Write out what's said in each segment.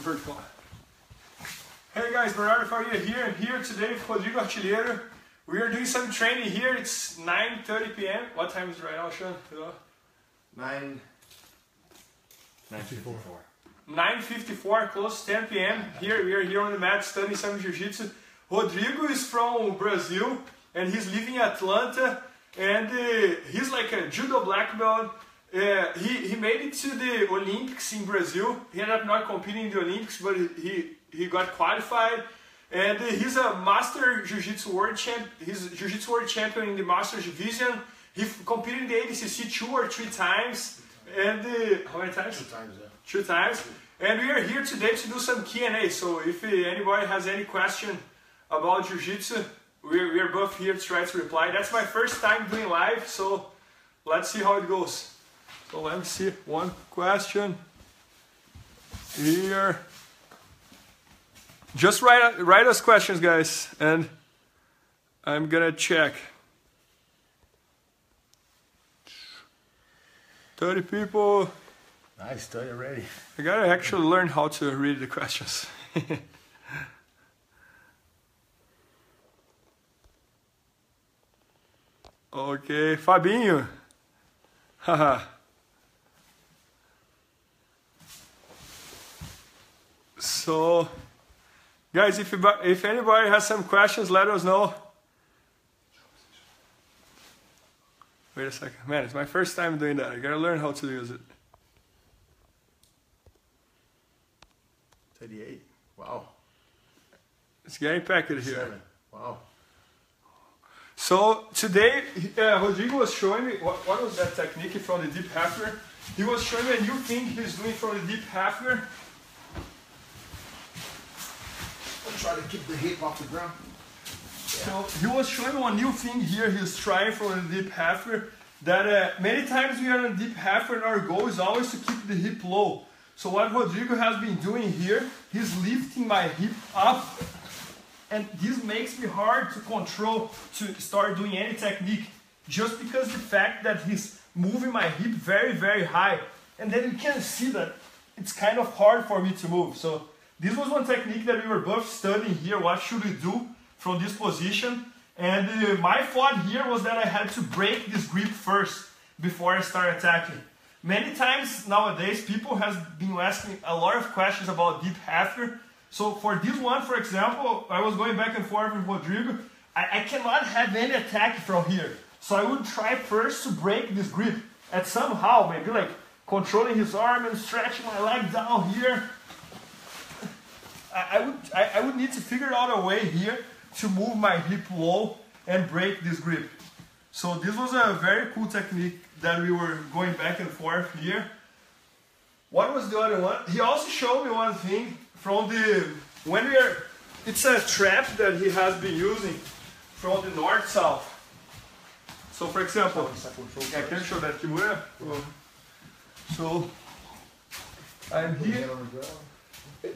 vertical. Hey guys, Bernardo Faria here, and here today with Rodrigo Artilheiro. We are doing some training here. It's 9:30 p.m. What time is it right now, Sean? 9:54. 9:54, close to 10 p.m. Here we are here on the mat studying some jiu-jitsu. Rodrigo is from Brazil and he's living in Atlanta, and he's like a judo black belt. He made it to the Olympics in Brazil. He ended up not competing in the Olympics, but he got qualified. And he's a master jiu-jitsu world champ. He's jiu-jitsu world champion in the masters division. He competed in the ADCC 2 or 3 times. And how many times? 2 times, yeah. 2 times. And we are here today to do some Q&A. So if anybody has any question about jiu-jitsu, we are both here to try to reply. That's my first time doing live, so let's see how it goes. So let me see one question here. Just write us questions, guys, and I'm gonna check. 30 people. Nice, 30 already. I gotta actually learn how to read the questions. Okay, Fabinho. Haha. So, guys, if anybody has some questions, let us know. Wait a second. Man, it's my first time doing that. I gotta learn how to use it. 38. Wow. It's getting packed here. 7. Wow. So today, Rodrigo was showing me, what was that technique from the deep halfer? He was showing me a new thing he's doing from the deep halfer. I'm trying to keep the hip off the ground. So he was showing me one new thing here he's trying from the deep halfer, that many times we are in deep halfer and our goal is always to keep the hip low. So what Rodrigo has been doing here, he's lifting my hip up, and this makes me hard to control, to start doing any technique, just because the fact that he's moving my hip very, very high, and then you can see that it's kind of hard for me to move. So this was one technique that we were both studying here, what should we do from this position, and my thought here was that I had to break this grip first before I start attacking. Many times nowadays people have been asking a lot of questions about deep halfer. So for this one, for example, I was going back and forth with Rodrigo. I cannot have any attack from here. So I would try first to break this grip. And somehow, maybe like controlling his arm and stretching my leg down here. I would need to figure out a way here to move my hip low and break this grip. So this was a very cool technique that we were going back and forth here. What was the other one? He also showed me one thing from it's a trap that he has been using from the north-south. So for example, I can show that kimura. So I'm here.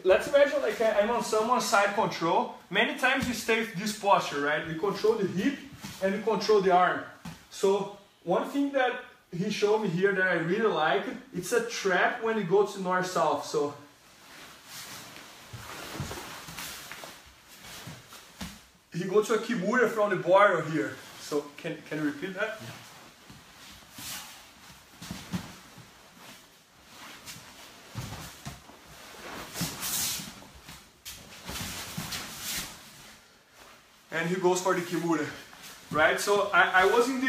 Let's imagine like I'm on someone's side control. Many times we stay with this posture, right? We control the hip and we control the arm. So one thing that he showed me here that I really like, it's a trap when you go to north-south. So he goes to a kimura from the border here. So can you repeat that? Yeah. And he goes for the kimura, right? So I was in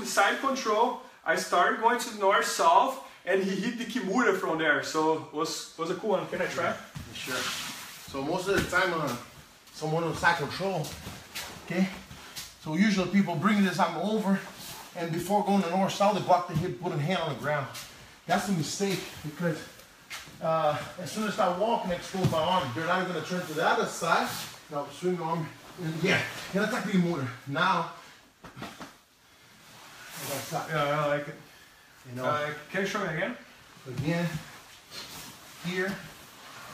the side control. I started going to north-south, and he hit the kimura from there. So was a cool one. Can I try? Yeah, sure. So most of the time, someone on side control, okay? So usually people bring this arm over, and before going to north-south, they block the hip, put a hand on the ground. That's a mistake, because as soon as I start walking, I expose my arm. They're not going to turn to the other side. Now swing the arm. Yeah, can attack the motor. Now, yeah, I like it. You know, can you show me again? Again, here,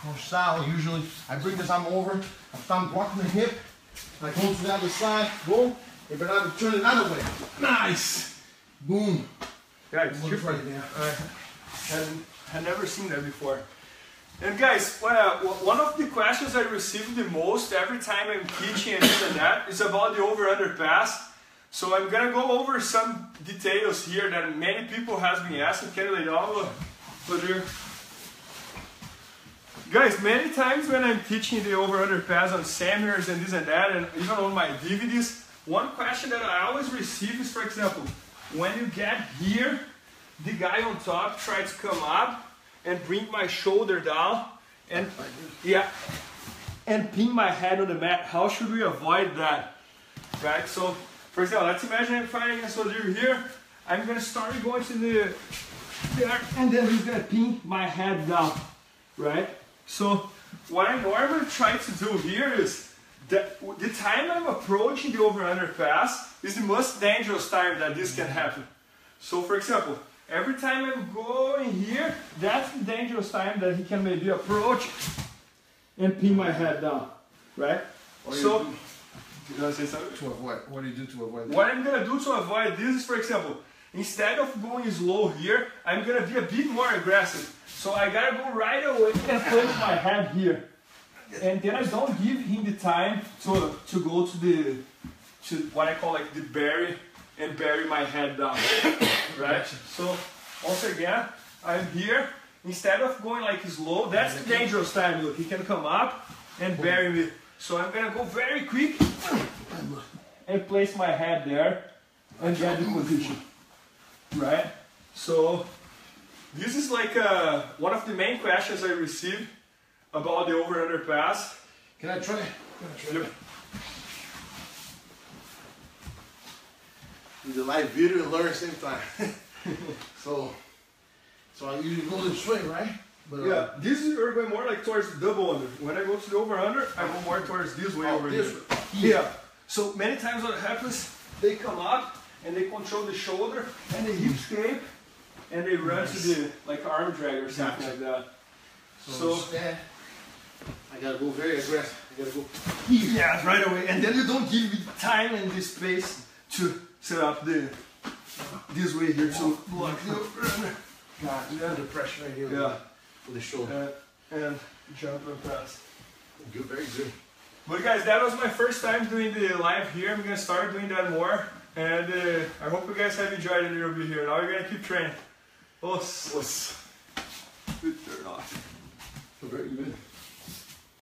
or south, usually I bring this arm over, I start blocking the hip, I go to the other side, boom, and Bernardo turn it another way. Nice! Boom. Yeah, it's right there. I had never seen that before. And guys, one of the questions I receive the most every time I'm teaching and this and that is about the over-under pass. So I'm gonna go over some details here that many people has been asking. Can you lay down, Rodrigo? Guys, many times when I'm teaching the over-under pass on seminars and this and that, and even on my DVDs, one question that I always receive is, for example, when you get here, the guy on top tries to come up and bring my shoulder down and and pin my head on the mat. How should we avoid that? Right? So, for example, let's imagine I'm fighting against Rodrigo here. I'm gonna start going to the there, and then he's gonna pin my head down. Right? So, what I normally try to do here is that the time I'm approaching the over-under pass is the most dangerous time that this can happen. So, for example, every time I'm going here, that's the dangerous time that he can maybe approach and pin my head down, right? So, you want to say something? To avoid. What do you do to avoid that? What I'm gonna do to avoid this is, for example, instead of going slow here, I'm gonna be a bit more aggressive. So I gotta go right away and place my head here, and then I don't give him the time to go to what I call like the bury and bury my head down, right? So once again, I'm here. Instead of going like slow, that's the dangerous time. Look, he can come up and bury me. So I'm gonna go very quick and place my head there and get the position, right? So this is like one of the main questions I receive about the over-under pass. Can I try? Yep. The live video and learn at the same time. so I usually go this way, right? But, yeah, this is we're going more like towards the double under. When I go to the over under, I go more towards this way over this here. way. Yeah. So many times what happens, they come up and they control the shoulder and the hip escape and they run to the like arm drag or something like that. So instead, I gotta go very aggressive. I gotta go here. Yeah, right away. And then you don't give me time and the space to set up this way here to block the over under. God, you're under pressure right here. Yeah. With the shoulder. And jump and pass. Good, very good. But guys, that was my first time doing the live here. I'm gonna start doing that more. And I hope you guys have enjoyed a little bit here. Now we're gonna keep training. Good turn off. Very good.